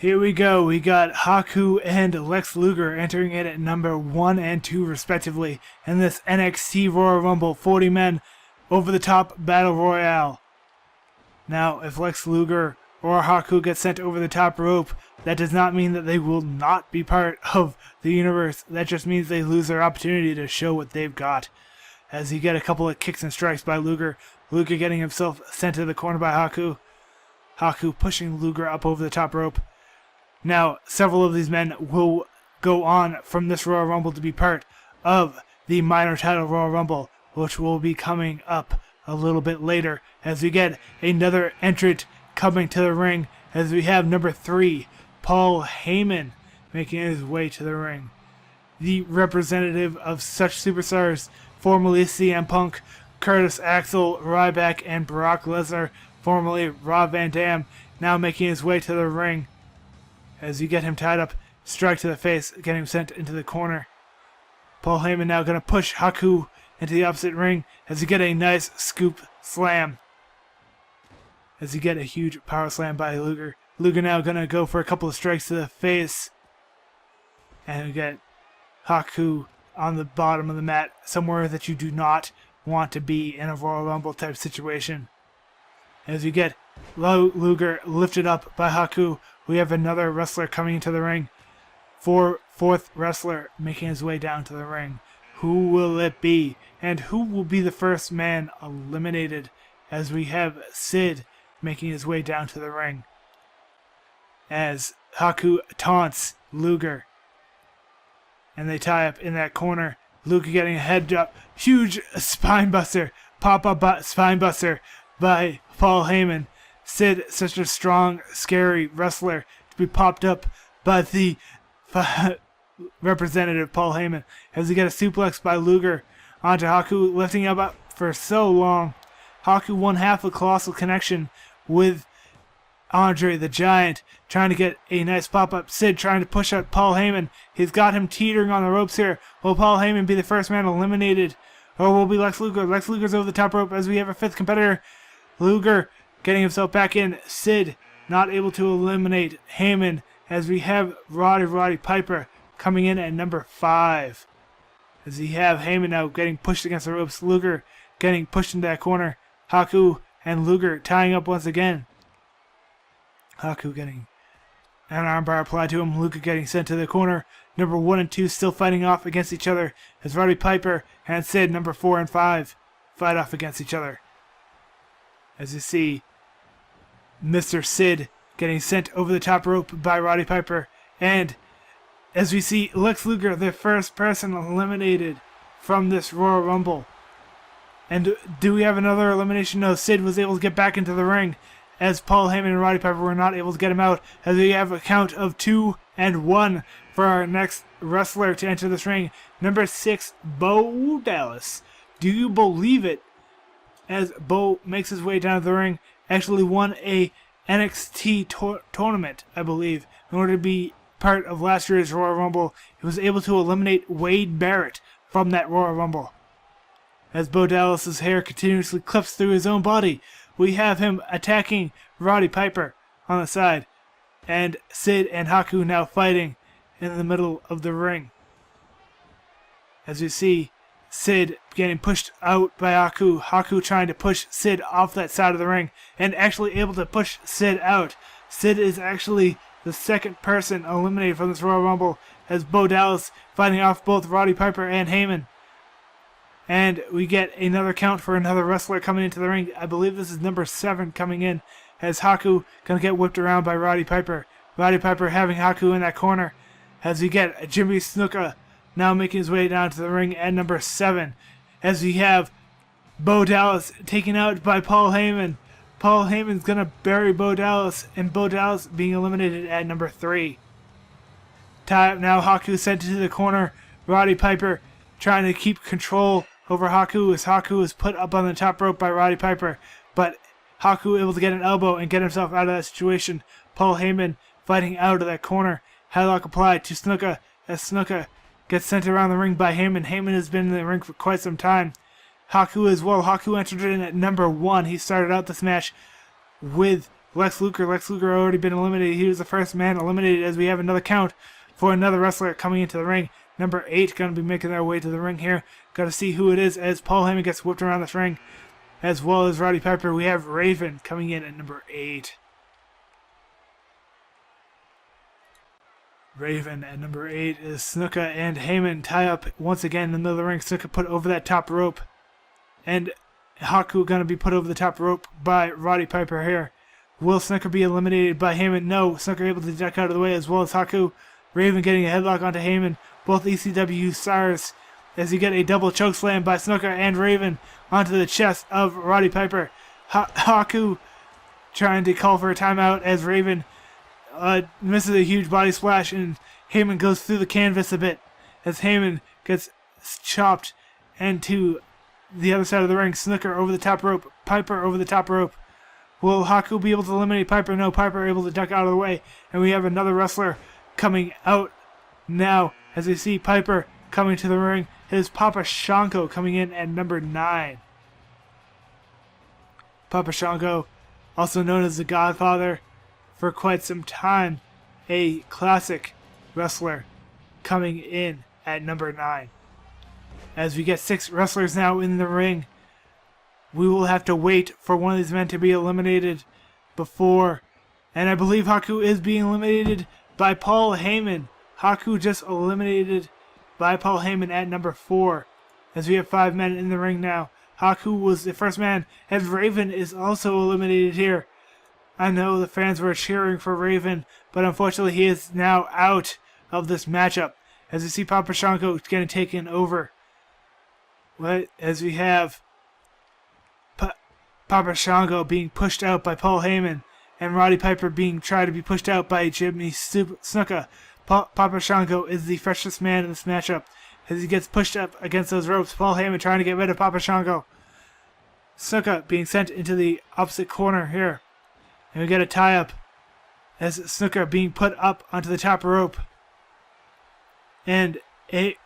Here we go. We got Haku and Lex Luger entering in at number 1 and 2 respectively in this NXT Royal Rumble 40 men over the top battle royale. Now, if Lex Luger or Haku get sent over the top rope, that does not mean that they will not be part of the universe. That just means they lose their opportunity to show what they've got. As you get a couple of kicks and strikes by Luger, Luger getting himself sent to the corner by Haku. Haku pushing Luger up over the top rope. Now, several of these men will go on from this Royal Rumble to be part of the minor title Royal Rumble, which will be coming up a little bit later as we get another entrant coming to the ring, as we have number 3, Paul Heyman, making his way to the ring. The representative of such superstars, formerly CM Punk, Curtis Axel, Ryback, and Brock Lesnar, formerly Rob Van Dam, now making his way to the ring. As you get him tied up, strike to the face, getting him sent into the corner. Paul Heyman now going to push Haku into the opposite ring as you get a nice scoop slam. As you get a huge power slam by Luger. Luger now going to go for a couple of strikes to the face. And we get Haku on the bottom of the mat, somewhere that you do not want to be in a Royal Rumble type situation. As you get Luger lifted up by Haku, we have another wrestler coming into the ring. Fourth wrestler making his way down to the ring. Who will it be? And who will be the first man eliminated? As we have Sid making his way down to the ring. As Haku taunts Luger. And they tie up in that corner. Luger getting a head up. Huge spine buster. Pop-up spine buster by Paul Heyman. Sid, such a strong, scary wrestler, to be popped up by the representative Paul Heyman. As he get a suplex by Luger onto Haku, lifting him up for so long. Haku won half a colossal connection with Andre the Giant, trying to get a nice pop-up. Sid trying to push out Paul Heyman. He's got him teetering on the ropes here. Will Paul Heyman be the first man eliminated? Or will it be Lex Luger? Lex Luger's over the top rope as we have a 5th competitor. Luger getting himself back in. Sid not able to eliminate Heyman as we have Roddy Piper coming in at number 5. As we have Heyman now getting pushed against the ropes. Luger getting pushed into that corner. Haku and Luger tying up once again. Haku getting an armbar applied to him. Luger getting sent to the corner. Number 1 and 2 still fighting off against each other as Roddy Piper and Sid, number 4 and 5, fight off against each other. As you see, Mr. Sid getting sent over the top rope by Roddy Piper. And as we see Lex Luger, the first person eliminated from this Royal Rumble. And do we have another elimination? No, Sid was able to get back into the ring as Paul Heyman and Roddy Piper were not able to get him out. As we have a count of 2 and 1 for our next wrestler to enter this ring. Number 6, Bo Dallas. Do you believe it? As Bo makes his way down to the ring, actually won a NXT tournament, I believe, in order to be part of last year's Royal Rumble. He was able to eliminate Wade Barrett from that Royal Rumble. As Bo Dallas's hair continuously clips through his own body, we have him attacking Roddy Piper on the side. And Sid and Haku now fighting in the middle of the ring. As you see, Sid getting pushed out by Haku. Haku trying to push Sid off that side of the ring and actually able to push Sid out. Sid is actually the second person eliminated from this Royal Rumble as Bo Dallas fighting off both Roddy Piper and Heyman. And we get another count for another wrestler coming into the ring. I believe this is number 7 coming in as Haku going to get whipped around by Roddy Piper. Roddy Piper having Haku in that corner as we get Jimmy Snuka now making his way down to the ring at number 7. As we have Bo Dallas taken out by Paul Heyman. Paul Heyman's going to bury Bo Dallas, and Bo Dallas being eliminated at number 3. Tie up now, Haku sent to the corner. Roddy Piper trying to keep control over Haku as Haku is put up on the top rope by Roddy Piper. But Haku able to get an elbow and get himself out of that situation. Paul Heyman fighting out of that corner. Headlock applied to Snuka as Snuka gets sent around the ring by Heyman. Heyman has been in the ring for quite some time. Haku as well. Haku entered in at number 1. He started out this match with Lex Luger. Lex Luger already been eliminated. He was the first man eliminated, as we have another count for another wrestler coming into the ring. Number 8 going to be making their way to the ring here. Got to see who it is as Paul Heyman gets whipped around this ring, as well as Roddy Piper. We have Raven coming in at number 8. Raven at number 8 is Snuka and Heyman tie up once again in the middle of the ring. Snuka put over that top rope, and Haku going to be put over the top rope by Roddy Piper here. Will Snuka be eliminated by Heyman? No, Snuka able to duck out of the way, as well as Haku. Raven getting a headlock onto Heyman, both ECW stars, as you get a double chokeslam by Snuka and Raven onto the chest of Roddy Piper. Haku trying to call for a timeout as Raven misses a huge body splash, and Heyman goes through the canvas a bit as Heyman gets chopped into the other side of the ring. Snuka over the top rope, Piper over the top rope. Will Haku be able to eliminate Piper? No, Piper able to duck out of the way, and we have another wrestler coming out now as we see Piper coming to the ring. His Papa Shango coming in at number 9. Papa Shango, also known as the Godfather for quite some time, a classic wrestler, coming in at number 9. As we get 6 wrestlers now in the ring, we will have to wait for one of these men to be eliminated before, and I believe Haku is being eliminated by Paul Heyman. Haku just eliminated by Paul Heyman at number 4, as we have 5 men in the ring now. Haku was the first man, and Raven is also eliminated here. I know the fans were cheering for Raven, but unfortunately he is now out of this matchup, as we see Papa Shango getting taken over. As we have Papa Shango being pushed out by Paul Heyman, and Roddy Piper being tried to be pushed out by Jimmy Snuka. Papa Shango is the freshest man in this matchup, as he gets pushed up against those ropes. Paul Heyman trying to get rid of Papa Shango. Snuka being sent into the opposite corner here. And we get a tie-up as Snuka being put up onto the top rope. And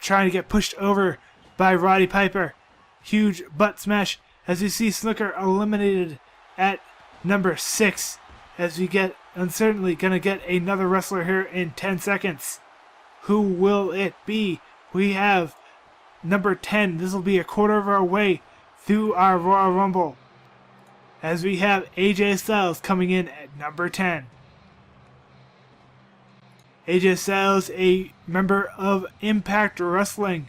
trying to get pushed over by Roddy Piper. Huge butt smash as we see Snuka eliminated at number 6. As we get, uncertainly, going to get another wrestler here in 10 seconds. Who will it be? We have number 10. This will be a quarter of our way through our Royal Rumble, as we have AJ Styles coming in at number 10. AJ Styles, a member of Impact Wrestling,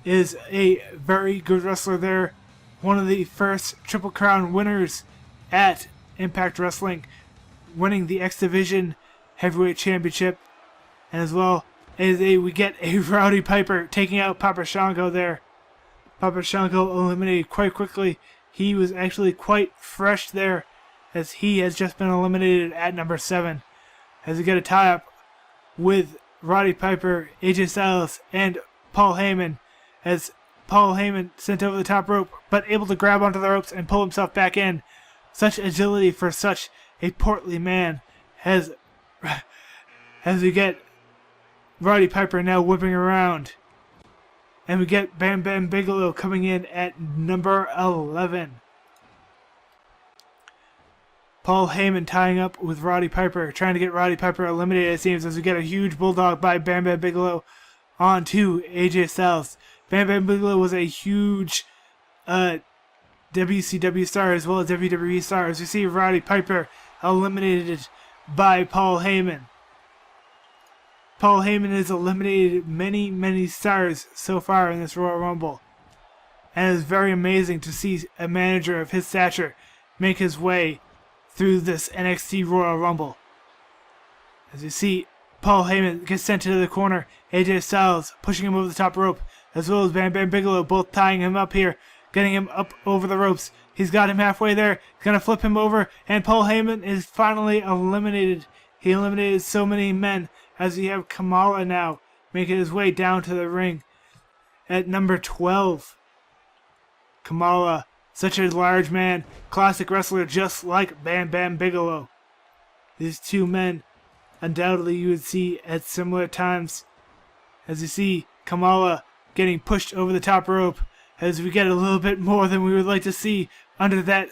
is a very good wrestler there. One of the first Triple Crown winners at Impact Wrestling, winning the X Division Heavyweight Championship. And as well as we get a Roddy Piper taking out Papa Shango there. Papa Shango eliminated quite quickly. He was actually quite fresh there, as he has just been eliminated at number 7. As we get a tie-up with Roddy Piper, AJ Styles, and Paul Heyman, as Paul Heyman sent over the top rope, but able to grab onto the ropes and pull himself back in. Such agility for such a portly man, as we get Roddy Piper now whipping around. And we get Bam Bigelow coming in at number 11. Paul Heyman tying up with Roddy Piper, trying to get Roddy Piper eliminated, it seems, as we get a huge bulldog by Bam Bigelow onto AJ Styles. Bam Bigelow was a huge WCW star as well as WWE star, as we see Roddy Piper eliminated by Paul Heyman. Paul Heyman has eliminated many stars so far in this Royal Rumble. And it is very amazing to see a manager of his stature make his way through this NXT Royal Rumble. As you see, Paul Heyman gets sent to the corner, AJ Styles pushing him over the top rope, as well as Bam Bigelow both tying him up here, getting him up over the ropes. He's got him halfway there, he's going to flip him over, and Paul Heyman is finally eliminated. He eliminated so many men, as we have Kamala now making his way down to the ring at number 12. Kamala, such a large man, classic wrestler just like Bam Bigelow. These two men, undoubtedly you would see at similar times. As you see Kamala getting pushed over the top rope, as we get a little bit more than we would like to see under that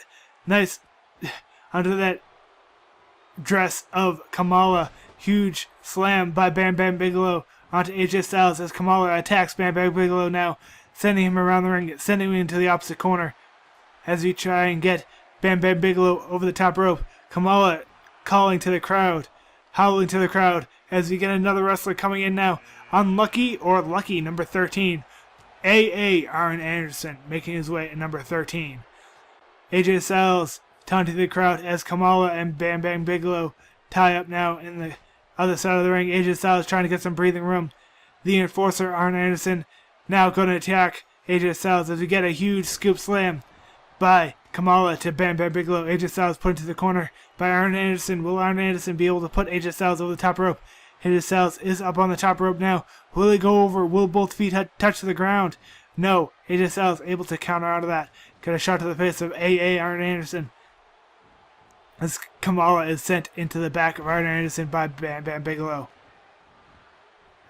dress of Kamala. Huge slam by Bam Bigelow onto AJ Styles as Kamala attacks Bam Bigelow now, sending him around the ring, sending him into the opposite corner as we try and get Bam Bigelow over the top rope. Kamala calling to the crowd, howling to the crowd as we get another wrestler coming in now. Unlucky or lucky, number 13. Arn Anderson making his way at number 13. AJ Styles taunting the crowd as Kamala and Bam Bigelow tie up now in the other side of the ring. AJ Styles trying to get some breathing room. The enforcer, Arn Anderson, now going to attack AJ Styles as we get a huge scoop slam by Kamala to Bam Bigelow. AJ Styles put into the corner by Arn Anderson. Will Arn Anderson be able to put AJ Styles over the top rope? AJ Styles is up on the top rope now. Will he go over? Will both feet touch the ground? No. AJ Styles able to counter out of that. Got a shot to the face of Arn Anderson as Kamala is sent into the back of Arn Anderson by Bam Bigelow.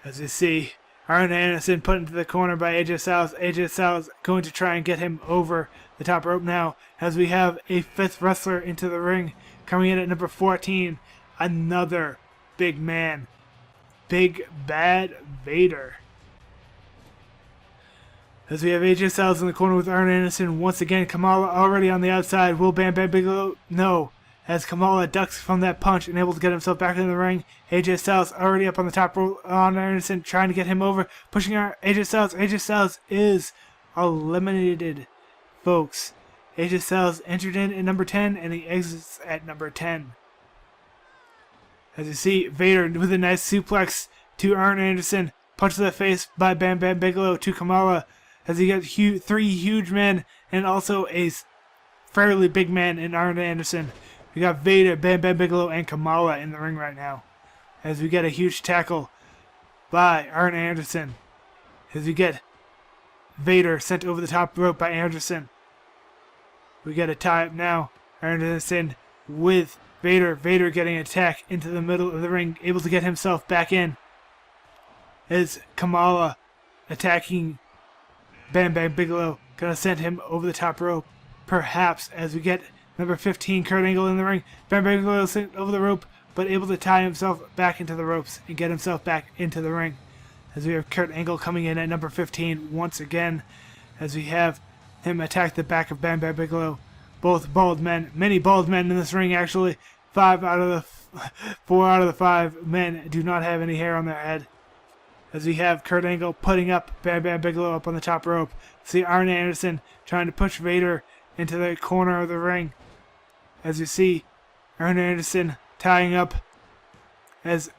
As you see, Arn Anderson put into the corner by AJ Styles. AJ Styles going to try and get him over the top rope now as we have a fifth wrestler into the ring coming in at number 14. Another big man. Big Bad Vader. As we have AJ Styles in the corner with Arn Anderson. Once again, Kamala already on the outside. Will Bam Bigelow? No. As Kamala ducks from that punch and able to get himself back in the ring. AJ Styles already up on the top rope on Anderson, trying to get him over. Pushing AJ Styles. AJ Styles is eliminated, folks. AJ Styles entered in at number 10 and he exits at number 10. As you see, Vader with a nice suplex to Arn Anderson. Punch to the face by Bam Bigelow to Kamala. As he gets three huge men and also a fairly big man in Arn Anderson. We got Vader, Bam Bigelow, and Kamala in the ring right now. As we get a huge tackle by Arn Anderson. As we get Vader sent over the top rope by Anderson. We get a tie up now. Arn Anderson with Vader. Vader getting an attack into the middle of the ring, able to get himself back in. As Kamala attacking Bam Bigelow, gonna send him over the top rope. Perhaps as we get number 15, Kurt Angle in the ring. Bam Bigelow sent over the rope, but able to tie himself back into the ropes and get himself back into the ring. As we have Kurt Angle coming in at number 15 once again. As we have him attack the back of Bam Bigelow. Both bald men, many bald men in this ring actually. 4 out of the 5 men do not have any hair on their head. As we have Kurt Angle putting up Bam Bigelow up on the top rope. See Arn Anderson trying to push Vader into the corner of the ring. As you see Arn Anderson tying up as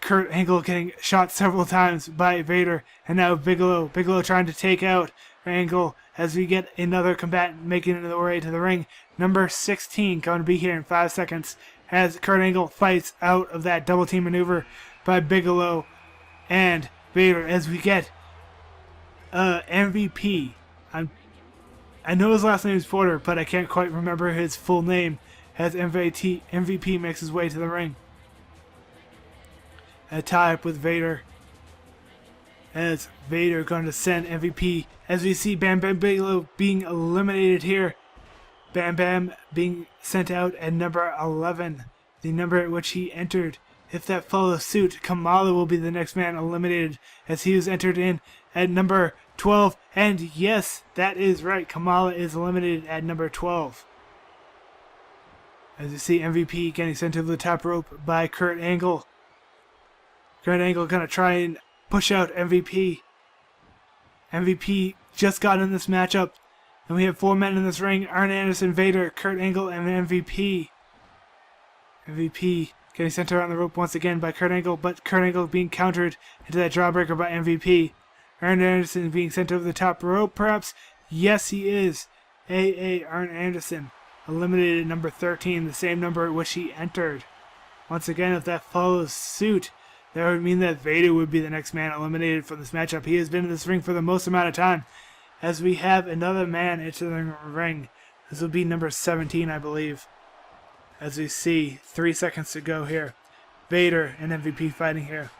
Kurt Angle getting shot several times by Vader. And now Bigelow trying to take out Angle as we get another combatant making their way to the ring. Number 16 going to be here in 5 seconds as Kurt Angle fights out of that double team maneuver by Bigelow and Vader. As we get MVP. I know his last name is Porter, but I can't quite remember his full name. As MVP makes his way to the ring. A tie-up with Vader. As Vader going to send MVP. As we see Bam Bigelow being eliminated here. Bam being sent out at number 11. The number at which he entered. If that follows suit, Kamala will be the next man eliminated. As he was entered in at number 12. And yes, that is right. Kamala is eliminated at number 12. As you see MVP getting sent over the top rope by Kurt Angle. Kurt Angle going to try and push out MVP. MVP just got in this matchup. And we have 4 men in this ring. Arn Anderson, Vader, Kurt Angle, and MVP. MVP getting sent around the rope once again by Kurt Angle. But Kurt Angle being countered into that jawbreaker by MVP. Arn Anderson being sent over the top rope perhaps. Yes, he is. Arn Anderson. Eliminated at number 13. The same number at which he entered. Once again, if that follows suit, that would mean that Vader would be the next man eliminated from this matchup. He has been in this ring for the most amount of time. As we have another man into the ring. This will be number 17, I believe. As we see, 3 seconds to go here. Vader and MVP fighting here.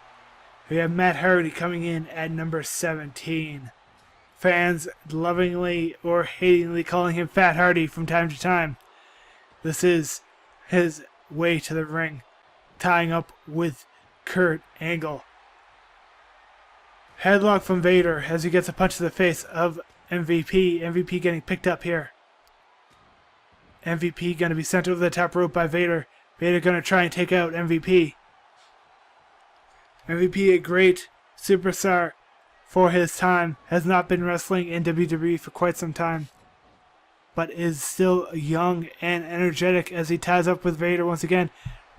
We have Matt Hardy coming in at number 17. Fans lovingly or hatingly calling him Fat Hardy from time to time. This is his way to the ring, tying up with Kurt Angle. Headlock from Vader as he gets a punch to the face of MVP. MVP getting picked up here. MVP going to be sent over the top rope by Vader. Vader going to try and take out MVP. MVP, a great superstar for his time, has not been wrestling in WWE for quite some time, but is still young and energetic as he ties up with Vader once again.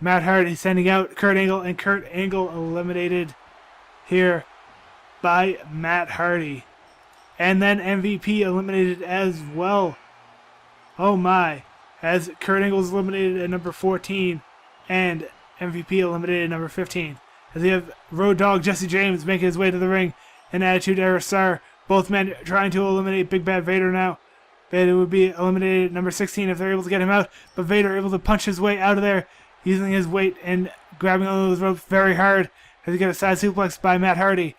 Matt Hardy sending out Kurt Angle, and Kurt Angle eliminated here by Matt Hardy. And then MVP eliminated as well. Oh my. As Kurt Angle is eliminated at number 14 and MVP eliminated at number 15. As we have Road Dogg Jesse James making his way to the ring, and Attitude Era Star. Both men trying to eliminate Big Bad Vader now. Vader would be eliminated at number 16 if they're able to get him out, but Vader able to punch his way out of there using his weight and grabbing on those ropes very hard as he gets a side suplex by Matt Hardy.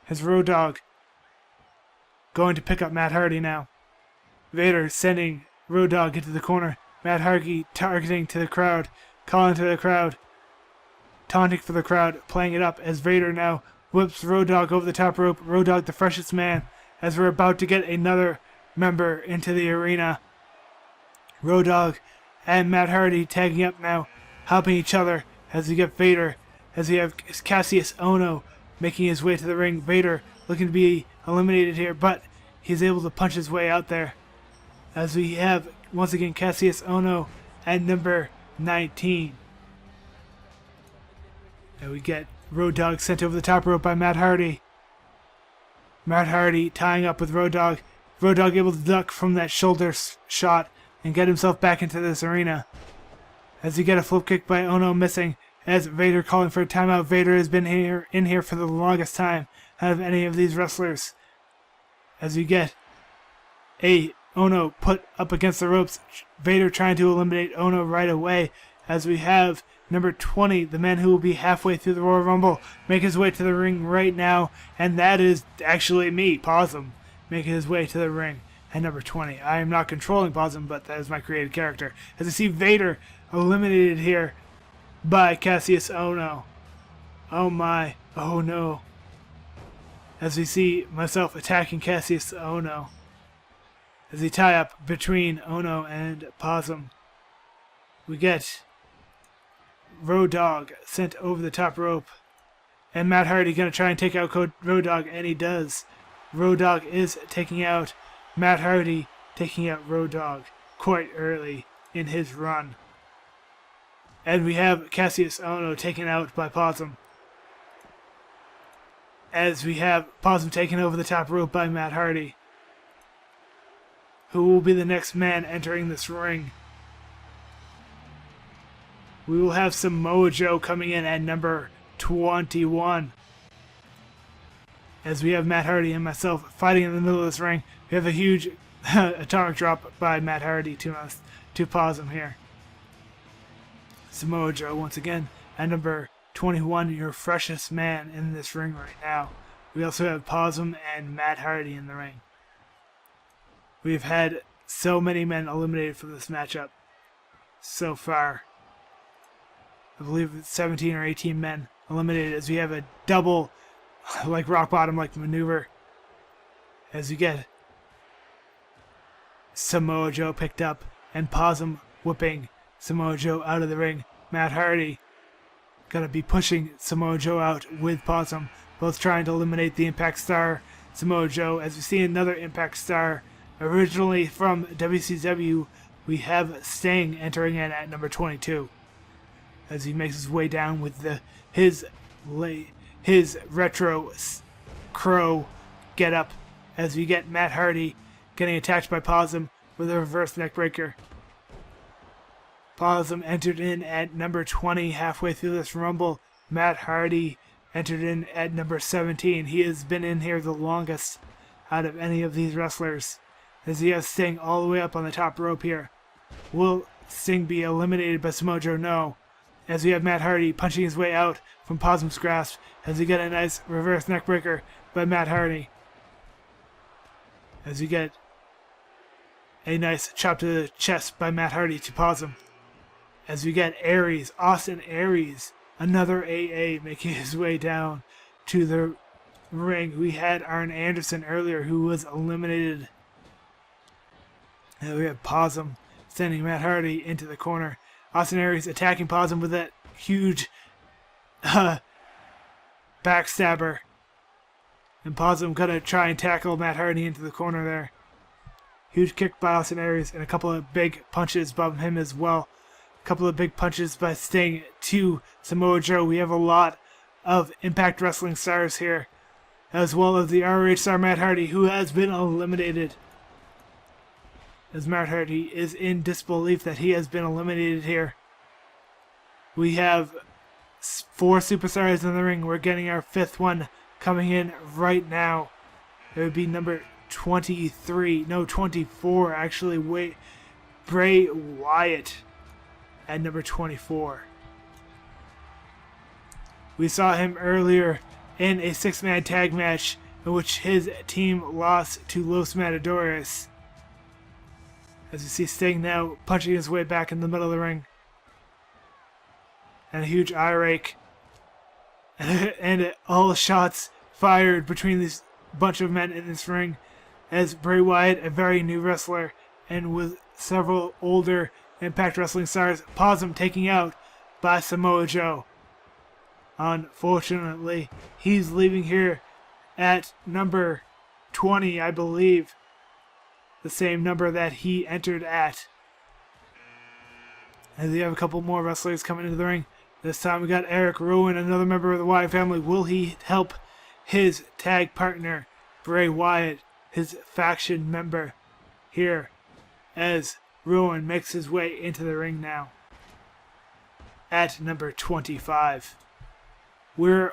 His Road Dogg going to pick up Matt Hardy now. Vader sending Road Dogg into the corner. Matt Hardy targeting to the crowd, calling to the crowd, taunting for the crowd, playing it up as Vader now whips Road Dogg over the top rope. Road Dogg the freshest man as we're about to get another member into the arena. Road Dogg and Matt Hardy tagging up now, helping each other as we get Vader, as we have Kassius Ohno making his way to the ring. Vader looking to be eliminated here, but he's able to punch his way out there. As we have, once again, Kassius Ohno at number 19. And we get Road Dogg sent over the top rope by Matt Hardy. Matt Hardy tying up with Road Dogg. Road Dogg able to duck from that shoulder shot and get himself back into this arena. As we get a flip kick by Ohno missing, as Vader calling for a timeout. Vader has been in here for the longest time out of any of these wrestlers. As we get a Ohno put up against the ropes. Vader trying to eliminate Ohno right away. As we have number 20, the man who will be halfway through the Royal Rumble, make his way to the ring right now. And that is actually me, Pozzum, making his way to the ring at number 20. I am not controlling Pozzum, but that is my created character. As I see Vader eliminated here by Kassius Ohno. Oh my. Oh no. As we see myself attacking Kassius Ohno. As they tie up between Ohno and Pozzum. We get Road Dogg sent over the top rope. And Matt Hardy going to try and take out Road Dogg, and he does. Road Dogg is taking out Matt Hardy, taking out Road Dogg quite early in his run. And we have Kassius Ohno taken out by Pozzum. As we have Pozzum taken over the top rope by Matt Hardy. Who will be the next man entering this ring? We will have Samoa Joe coming in at number 21. As we have Matt Hardy and myself fighting in the middle of this ring. We have a huge atomic drop by Matt Hardy to Pozzum here. Samoa Joe once again at number 21, your freshest man in this ring right now. We also have Pozzum and Matt Hardy in the ring. We've had so many men eliminated from this matchup so far. I believe it's 17 or 18 men eliminated as we have a double, like rock bottom like maneuver. As we get Samoa Joe picked up and Pozzum whipping Samoa Joe out of the ring. Matt Hardy gonna be pushing Samoa Joe out with Pozzum, both trying to eliminate the Impact Star Samoa Joe. As we see another Impact Star, originally from WCW, we have Sting entering in at number 22. As he makes his way down with his retro crow get up. As we get Matt Hardy getting attacked by Pozzum with a reverse neckbreaker. Pozzum entered in at number 20 halfway through this Rumble. Matt Hardy entered in at number 17. He has been in here the longest out of any of these wrestlers. As he has Sting all the way up on the top rope here. Will Sting be eliminated by Samoa Joe? No. As we have Matt Hardy punching his way out from Pozzum's grasp. As we get a nice reverse neckbreaker by Matt Hardy. As we get a nice chop to the chest by Matt Hardy to Pozzum. as we get Aries, Austin Aries, another AA, making his way down to the ring. We had Arn Anderson earlier, who was eliminated. And we have Pozzum sending Matt Hardy into the corner. Austin Aries attacking Pozzum with that huge backstabber. And Pozzum gonna try and tackle Matt Hardy into the corner there. Huge kick by Austin Aries and a couple of big punches by him as well. A couple of big punches by Sting to Samoa Joe. We have a lot of Impact Wrestling stars here, as well as the ROH star Matt Hardy, who has been eliminated. As Matt Hardy is in disbelief that he has been eliminated here. We have 4 superstars in the ring. We're getting our 5th one coming in right now. It would be number 24 actually. Wait, Bray Wyatt at number 24. We saw him earlier in a 6-man tag match in which his team lost to Los Matadores. As you see Sting now punching his way back in the middle of the ring. And a huge eye rake. And all shots fired between this bunch of men in this ring. As Bray Wyatt, a very new wrestler, and with several older Impact Wrestling stars, Pozzum taking out by Samoa Joe. Unfortunately, he's leaving here at number 20, I believe. The same number that he entered at. And we have a couple more wrestlers coming into the ring. This time we got Erick Rowan, another member of the Wyatt family. Will he help his tag partner, Bray Wyatt, his faction member, here as Rowan makes his way into the ring now at number 25. We're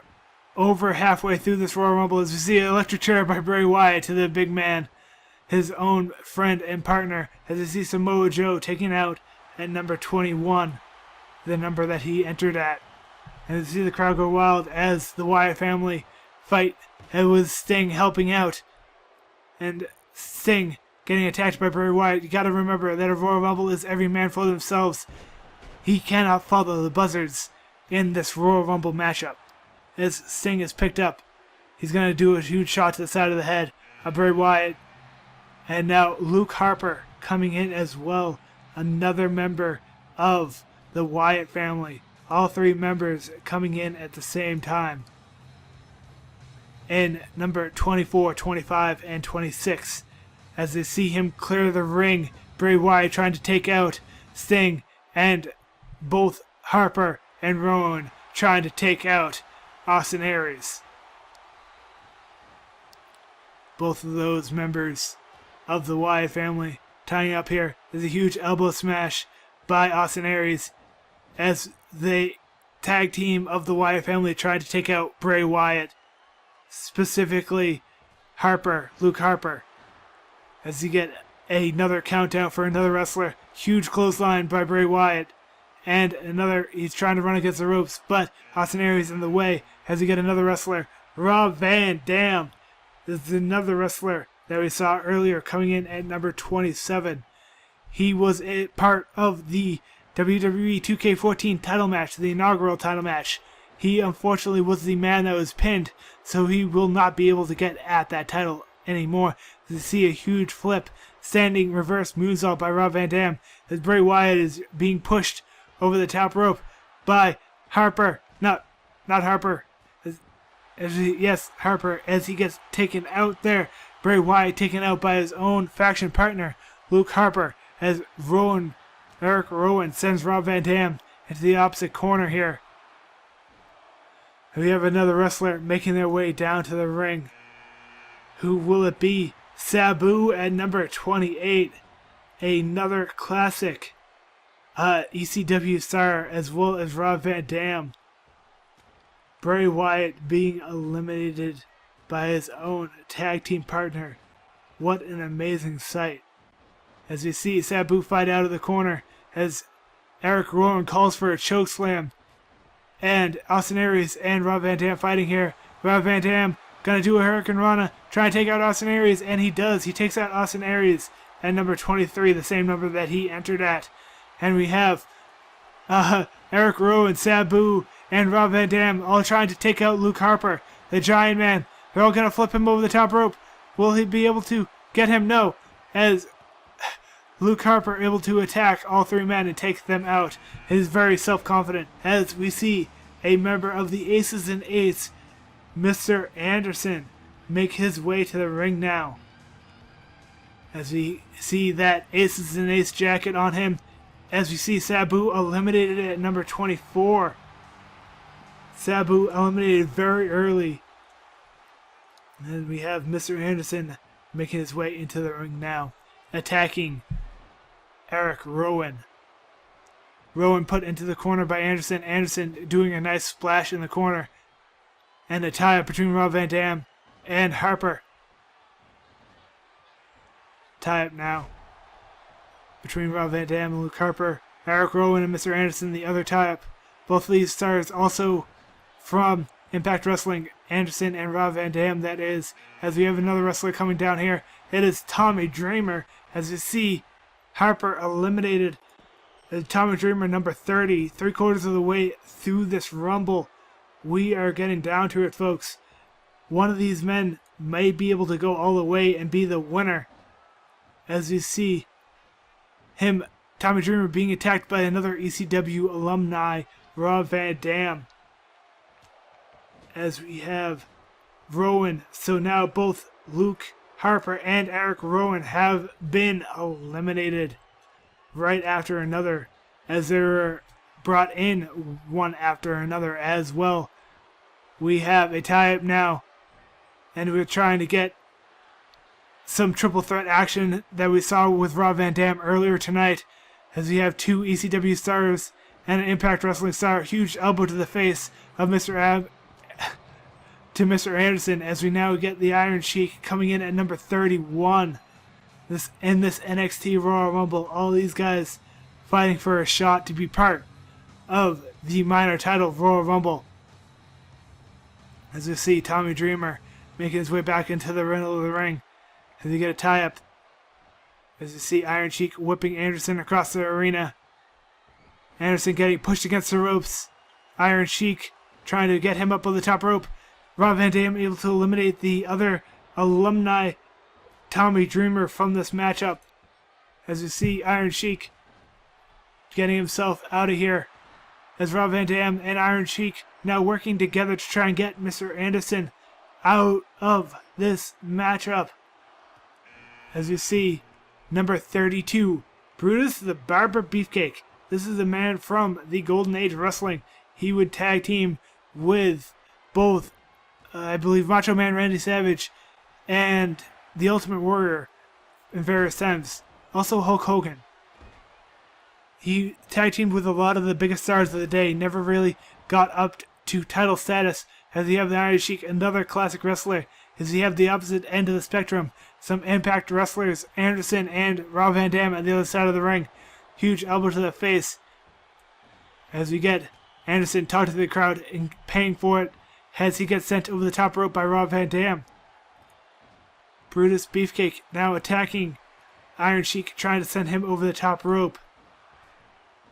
over halfway through this Royal Rumble as we see an electric chair by Bray Wyatt to the big man, his own friend and partner, as we see Samoa Joe taken out at number 21, the number that he entered at. And we see the crowd go wild as the Wyatt family fight, and with Sting helping out. And Sting getting attacked by Bray Wyatt. You gotta remember that a Royal Rumble is every man for themselves. He cannot follow the buzzards in this Royal Rumble matchup. As Sting is picked up, he's gonna do a huge shot to the side of the head of Bray Wyatt. And now Luke Harper coming in as well, another member of the Wyatt family. All 3 members coming in at the same time. And number 24, 25, and 26. As they see him clear the ring, Bray Wyatt trying to take out Sting, and both Harper and Rowan trying to take out Austin Aries. Both of those members of the Wyatt family tying up here. There's a huge elbow smash by Austin Aries as the tag team of the Wyatt family tried to take out Bray Wyatt, specifically Harper, Luke Harper, as you get another countdown for another wrestler. Huge clothesline by Bray Wyatt, and another, he's trying to run against the ropes, but Austin Aries in the way as you get another wrestler, Rob Van Dam. This is another wrestler that we saw earlier coming in at number 27. He was a part of the WWE 2K14 title match, the inaugural title match. He unfortunately was the man that was pinned, so he will not be able to get at that title anymore. You see a huge flip, standing reverse moonsault by Rob Van Dam as Bray Wyatt is being pushed over the top rope by Harper. Not Harper. Harper, as he gets taken out there. Bray Wyatt taken out by his own faction partner, Luke Harper, as Erick Rowan sends Rob Van Dam into the opposite corner here. And we have another wrestler making their way down to the ring. Who will it be? Sabu at number 28. Another classic ECW star, as well as Rob Van Dam. Bray Wyatt being eliminated by his own tag team partner. What an amazing sight. As we see Sabu fight out of the corner as Erick Rowan calls for a chokeslam. And Austin Aries and Rob Van Dam fighting here. Rob Van Dam gonna do a Hurricane Rana, trying to take out Austin Aries, and he does. He takes out Austin Aries at number 23, the same number that he entered at. And we have Erick Rowan, Sabu, and Rob Van Dam all trying to take out Luke Harper, the Giant Man. They're all going to flip him over the top rope. Will he be able to get him? No. As Luke Harper able to attack all three men and take them out. He is very self-confident. As we see a member of the Aces and Eights, Mr. Anderson, make his way to the ring now. As we see that Aces and Eights jacket on him. As we see Sabu eliminated at number 24. Sabu eliminated very early. And then we have Mr. Anderson making his way into the ring now, attacking Erick Rowan. Rowan put into the corner by Anderson. Anderson doing a nice splash in the corner. And a tie-up between Rob Van Dam and Harper. Tie-up now between Rob Van Dam and Luke Harper. Erick Rowan and Mr. Anderson, the other tie-up. Both of these stars also from Impact Wrestling. Anderson and Rob Van Dam, that is. As we have another wrestler coming down here. It is Tommy Dreamer. As you see, Harper eliminated Tommy Dreamer number 30. 3/4 of the way through this Rumble. We are getting down to it, folks. One of these men may be able to go all the way and be the winner. As you see him, Tommy Dreamer, being attacked by another ECW alumni, Rob Van Dam. As we have Rowan. So now both Luke Harper and Erick Rowan have been eliminated right after another, as they were brought in one after another as well. We have a tie-up now, and we're trying to get some triple threat action that we saw with Rob Van Dam earlier tonight, as we have two ECW stars and an Impact Wrestling star. Huge elbow to the face of Mr. Anderson, as we now get the Iron Sheik coming in at number 31. This NXT Royal Rumble, all these guys fighting for a shot to be part of the minor title Royal Rumble. As we see Tommy Dreamer making his way back into the middle of the ring, as we get a tie-up. As you see Iron Sheik whipping Anderson across the arena. Anderson getting pushed against the ropes. Iron Sheik trying to get him up on the top rope. Rob Van Dam able to eliminate the other alumni Tommy Dreamer from this matchup. As you see Iron Sheik getting himself out of here. As Rob Van Dam and Iron Sheik now working together to try and get Mr. Anderson out of this matchup. As you see, number 32, Brutus the Barber Beefcake. This is a man from the Golden Age of Wrestling. He would tag team with both, I believe, Macho Man Randy Savage and the Ultimate Warrior in various times. Also Hulk Hogan. He tag teamed with a lot of the biggest stars of the day. Never really got up to title status. As you have the Iron Sheik, another classic wrestler. As you have the opposite end of the spectrum, some Impact wrestlers, Anderson and Rob Van Dam at the other side of the ring. Huge elbow to the face. As we get Anderson talking to the crowd and paying for it, as he gets sent over the top rope by Rob Van Dam. Brutus Beefcake now attacking Iron Sheik, trying to send him over the top rope.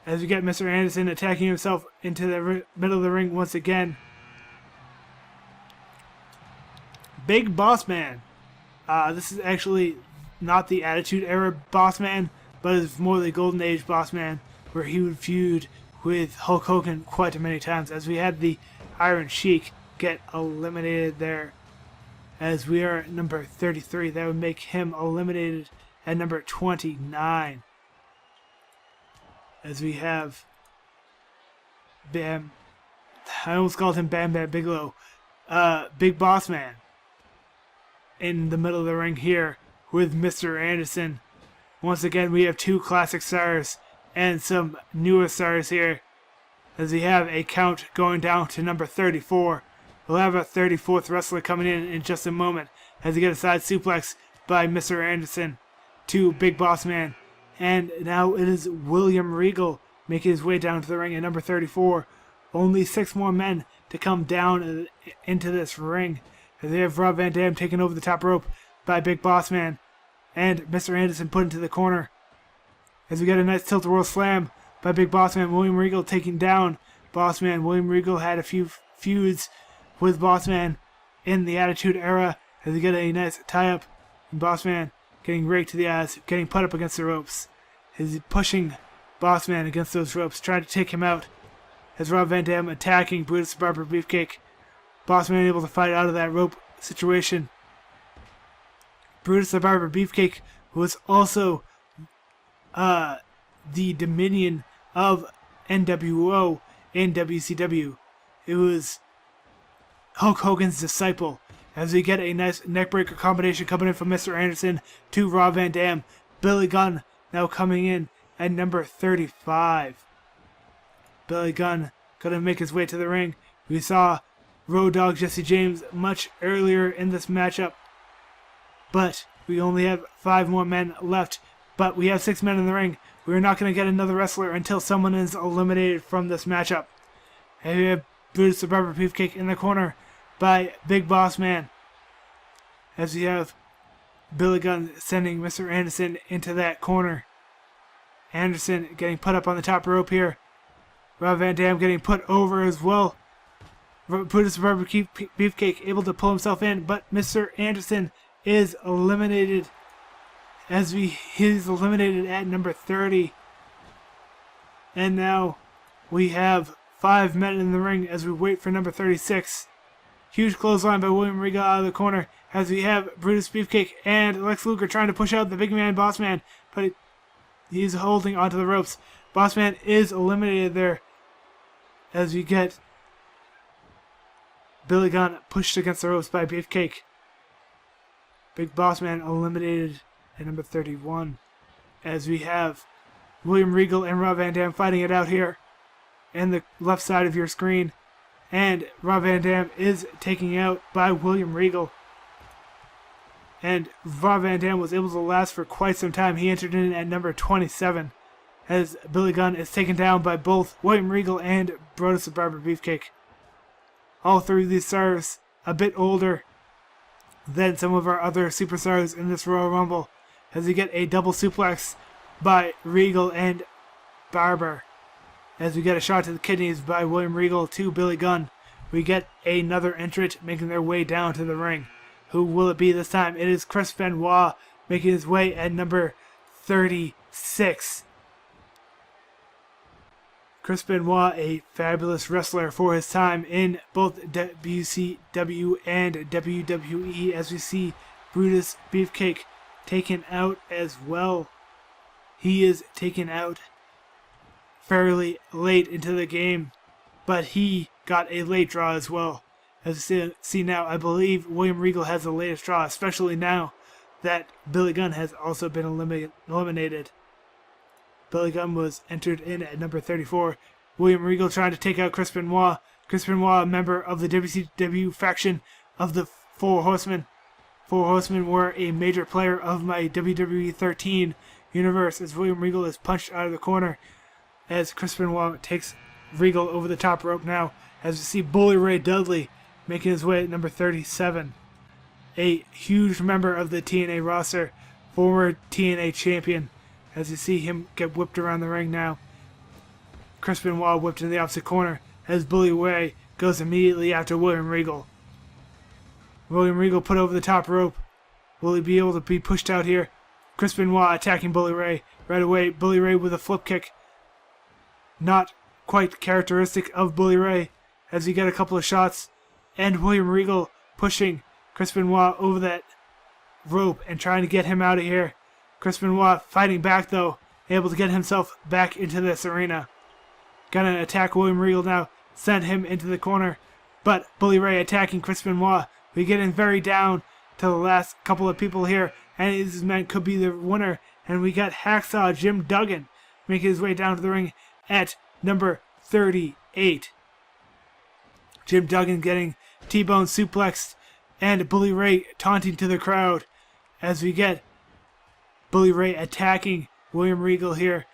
As we get Mr. Anderson attacking himself into the middle of the ring once again. Big Boss Man. This is actually not the Attitude Era Boss Man, but it's more the Golden Age Boss Man, where he would feud with Hulk Hogan quite many times. As we had the Iron Sheik get eliminated there, as we are at number 33. That would make him eliminated at number 29. As we have Bam, I almost called him Bam Bigelow, Big Boss Man in the middle of the ring here with Mr. Anderson. Once again, we have two classic stars and some newer stars here, as we have a count going down to number 34. We'll have a 34th wrestler coming in just a moment, as we get a side suplex by Mr. Anderson to Big Boss Man. And now it is William Regal making his way down to the ring at number 34. Only 6 more men to come down into this ring, as they have Rob Van Dam taken over the top rope by Big Boss Man, and Mr. Anderson put into the corner. As we get a nice tilt-a-whirl slam by Big Boss Man William Regal, taking down Boss Man. William Regal had a few feuds with Boss Man in the Attitude Era as he got a nice tie-up. And Boss Man getting raked to the ass, getting put up against the ropes. He's pushing Boss Man against those ropes, trying to take him out. As Rob Van Dam attacking Brutus the Barber Beefcake. Boss Man able to fight out of that rope situation. Brutus the Barber Beefcake was also the Dominion of NWO in WCW. It was Hulk Hogan's disciple. As we get a nice neckbreaker combination coming in from Mr. Anderson to Rob Van Dam. Billy Gunn now coming in at number 35. Billy Gunn gonna make his way to the ring. We saw Road Dogg Jesse James much earlier in this matchup. But we only have 5 more men left. But we have 6 men in the ring. We're not going to get another wrestler until someone is eliminated from this matchup. And we have Brutus the Barber Beefcake in the corner by Big Boss Man. As we have Billy Gunn sending Mr. Anderson into that corner. Anderson getting put up on the top rope here. Rob Van Dam getting put over as well. Brutus the Barber Beefcake able to pull himself in, but Mr. Anderson is eliminated. As he's eliminated at number 30. And now we have 5 men in the ring as we wait for number 36. Huge clothesline by William Regal out of the corner as we have Brutus Beefcake and Lex Luger trying to push out the big man Boss Man, but he's holding onto the ropes. Boss Man is eliminated there as we get Billy Gunn pushed against the ropes by Beefcake. Big Boss Man eliminated at number 31. As we have William Regal and Rob Van Dam fighting it out here in the left side of your screen. And Rob Van Dam is taken out by William Regal. And Rob Van Dam was able to last for quite some time. He entered in at number 27. As Billy Gunn is taken down by both William Regal and Brutus the Barber Beefcake. All 3 of these stars a bit older than some of our other superstars in this Royal Rumble. As we get a double suplex by Regal and Barber. As we get a shot to the kidneys by William Regal to Billy Gunn. We get another entrant making their way down to the ring. Who will it be this time? It is Chris Benoit making his way at number 36. Chris Benoit, a fabulous wrestler for his time in both WCW and WWE, as we see Brutus Beefcake taken out as well. He is taken out fairly late into the game, but he got a late draw as well. As you see now, I believe William Regal has the latest draw, especially now that Billy Gunn has also been eliminated. Billy Gunn was entered in at number 34. William Regal trying to take out Chris Benoit. Chris Benoit, a member of the WCW faction of the Four Horsemen. Four Horsemen were a major player of my WWE 13 universe as William Regal is punched out of the corner as Chris Benoit takes Regal over the top rope now as we see Bully Ray Dudley making his way at number 37. A huge member of the TNA roster, former TNA champion, as you see him get whipped around the ring now. Chris Benoit whipped in the opposite corner as Bully Ray goes immediately after William Regal. William Regal put over the top rope. Will he be able to be pushed out here? Chris Benoit attacking Bully Ray right away. Bully Ray with a flip kick. Not quite characteristic of Bully Ray as we get a couple of shots. And William Regal pushing Chris Benoit over that rope and trying to get him out of here. Chris Benoit fighting back though, able to get himself back into this arena. Gonna attack William Regal now, send him into the corner. But Bully Ray attacking Chris Benoit. We getting very down to the last couple of people here. And this man could be the winner. And we got Hacksaw Jim Duggan making his way down to the ring at number 38. Jim Duggan getting T-bone suplexed and Bully Ray taunting to the crowd as we get Bully Ray attacking William Regal here.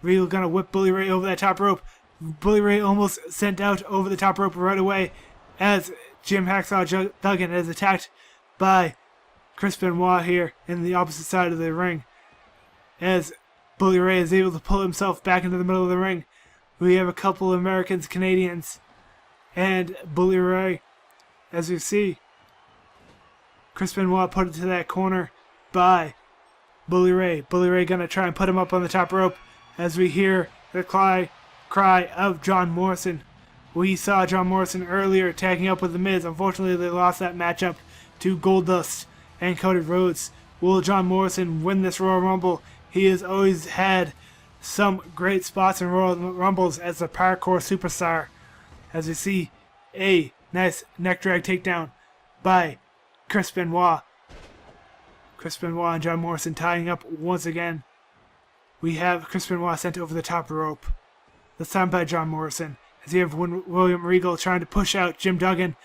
Regal gonna whip Bully Ray over that top rope. Bully Ray almost sent out over the top rope right away as Jim Hacksaw Duggan is attacked by Chris Benoit here in the opposite side of the ring. As Bully Ray is able to pull himself back into the middle of the ring. We have a couple of Americans, Canadians, and Bully Ray. As you see, Chris Benoit put into that corner by Bully Ray. Bully Ray gonna try and put him up on the top rope as we hear the cry of John Morrison. We saw John Morrison earlier tagging up with The Miz. Unfortunately, they lost that matchup to Goldust and Cody Rhodes. Will John Morrison win this Royal Rumble? He has always had some great spots in Royal Rumbles as a parkour superstar. As we see a nice neck drag takedown by Chris Benoit. Chris Benoit and John Morrison tying up once again. We have Chris Benoit sent over the top rope. This time by John Morrison. As you have William Regal trying to push out Jim Duggan.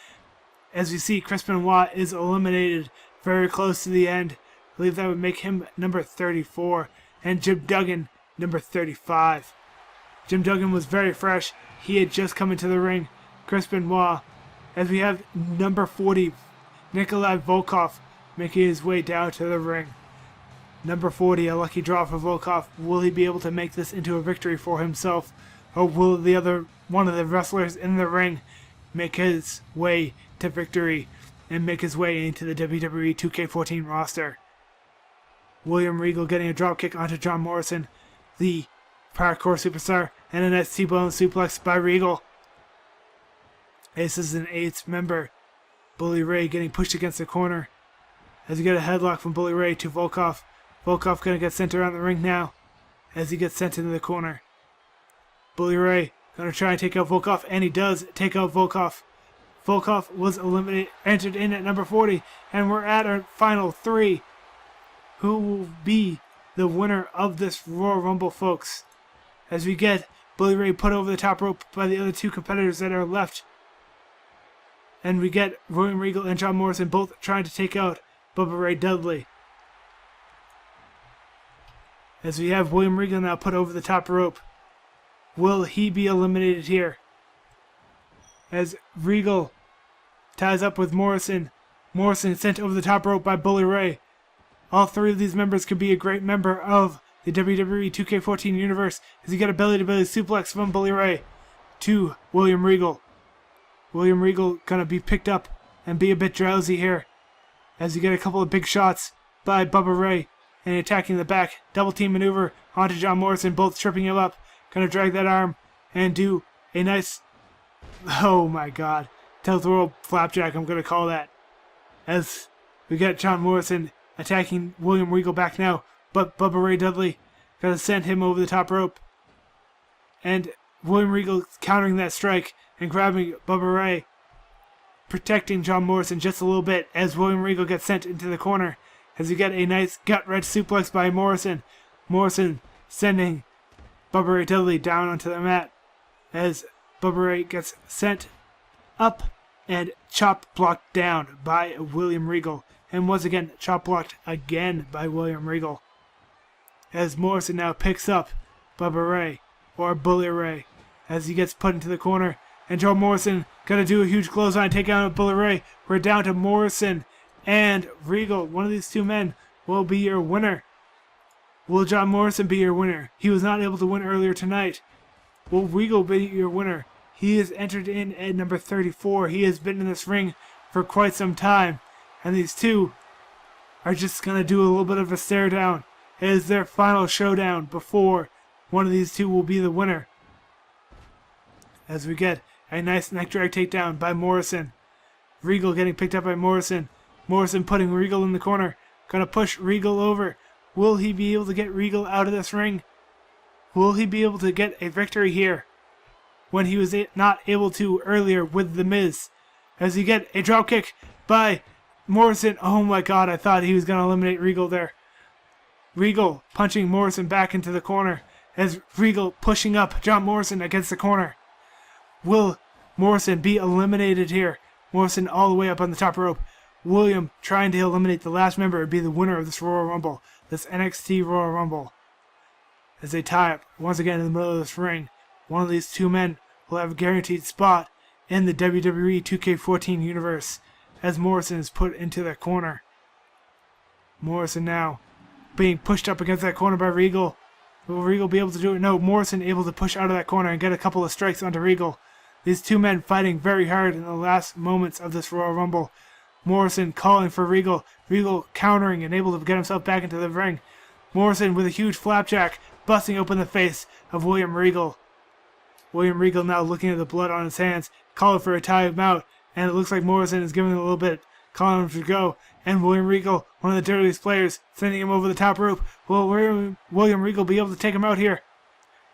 As we see, Chris Benoit is eliminated very close to the end. I believe that would make him number 34. And Jim Duggan number 35. Jim Duggan was very fresh. He had just come into the ring. Chris Benoit. As we have number 40, Nikolai Volkoff, making his way down to the ring. Number 40, a lucky draw for Volkoff. Will he be able to make this into a victory for himself? Or will the other one of the wrestlers in the ring make his way to victory and make his way into the WWE 2K14 roster? William Regal getting a dropkick onto John Morrison, the parkour superstar, and a nice T-bone suplex by Regal. This is an 8th member. Bully Ray getting pushed against the corner as you get a headlock from Bully Ray to Volkoff. Volkoff gonna get sent around the ring now as he gets sent into the corner. Bully Ray gonna try and take out Volkoff, and he does take out Volkoff. Volkoff was entered in at number 40, and we're at our final 3. Who will be the winner of this Royal Rumble, folks? As we get Bully Ray put over the top rope by the other 2 competitors that are left. And we get William Regal and John Morrison both trying to take out Bubba Ray Dudley. As we have William Regal now put over the top rope. Will he be eliminated here? As Regal ties up with Morrison. Morrison sent over the top rope by Bully Ray. All 3 of these members could be a great member of the WWE 2K14 universe as you get a belly-to-belly suplex from Bully Ray to William Regal. William Regal gonna be picked up and be a bit drowsy here as you get a couple of big shots by Bubba Ray and attacking the back. Double team maneuver onto John Morrison, both tripping him up. Gonna drag that arm and do a nice, oh my god, tilt-a-whirl flapjack, I'm gonna call that. As we get John Morrison attacking William Regal back now, but Bubba Ray Dudley gonna send him over the top rope. And William Regal countering that strike and grabbing Bubba Ray, protecting John Morrison just a little bit as William Regal gets sent into the corner. As you get a nice gut-wrench suplex by Morrison. Morrison sending Bubba Ray Dudley down onto the mat as Bubba Ray gets sent up and chop blocked down by William Regal. And once again, chop blocked again by William Regal. As Morrison now picks up Bubba Ray, or Bully Ray, as he gets put into the corner. And John Morrison gonna do a huge clothesline takedown of Bully Ray. We're down to Morrison and Regal. One of these 2 men will be your winner. Will John Morrison be your winner? He was not able to win earlier tonight. Will Regal be your winner? He is entered in at number 34. He has been in this ring for quite some time. And these 2 are just going to do a little bit of a stare down. It is their final showdown before one of these 2 will be the winner. As we get a nice neck drag takedown by Morrison. Regal getting picked up by Morrison. Morrison putting Regal in the corner. Gonna push Regal over. Will he be able to get Regal out of this ring? Will he be able to get a victory here when he was not able to earlier with The Miz? As you get a dropkick by Morrison. Oh my god, I thought he was going to eliminate Regal there. Regal punching Morrison back into the corner as Regal pushing up John Morrison against the corner. Will Morrison be eliminated here? Morrison all the way up on the top rope. William trying to eliminate the last member and be the winner of this Royal Rumble. This NXT Royal Rumble. As they tie up once again in the middle of this ring. One of these 2 men will have a guaranteed spot in the WWE 2K14 universe as Morrison is put into the corner. Morrison now being pushed up against that corner by Regal. Will Regal be able to do it? No, Morrison able to push out of that corner and get a couple of strikes onto Regal. These two men fighting very hard in the last moments of this Royal Rumble. Morrison calling for Regal. Regal countering and able to get himself back into the ring. Morrison with a huge flapjack, busting open the face of William Regal. William Regal now looking at the blood on his hands, calling for a timeout, and it looks like Morrison is giving him a little bit, calling him to go. And William Regal, one of the dirtiest players, sending him over the top rope. Will William Regal be able to take him out here?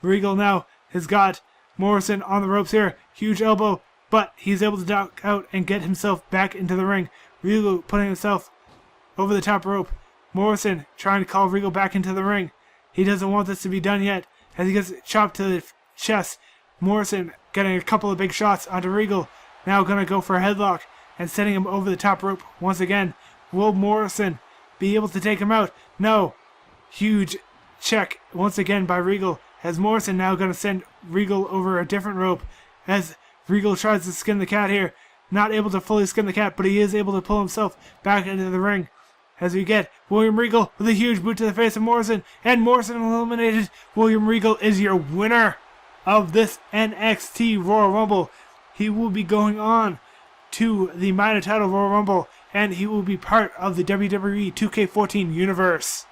Regal now has got Morrison on the ropes here. Huge elbow, but he's able to duck out and get himself back into the ring. Regal putting himself over the top rope. Morrison trying to call Regal back into the ring. He doesn't want this to be done yet as he gets chopped to the chest. Morrison getting a couple of big shots onto Regal. Now going to go for a headlock and setting him over the top rope once again. Will Morrison be able to take him out? No. Huge check once again by Regal. As Morrison now going to send Regal over a different rope. As Regal tries to skin the cat here. Not able to fully skin the cat, but he is able to pull himself back into the ring. As we get William Regal with a huge boot to the face of Morrison. And Morrison eliminated. William Regal is your winner of this NXT Royal Rumble. He will be going on to the minor title Royal Rumble. And he will be part of the WWE 2K14 universe.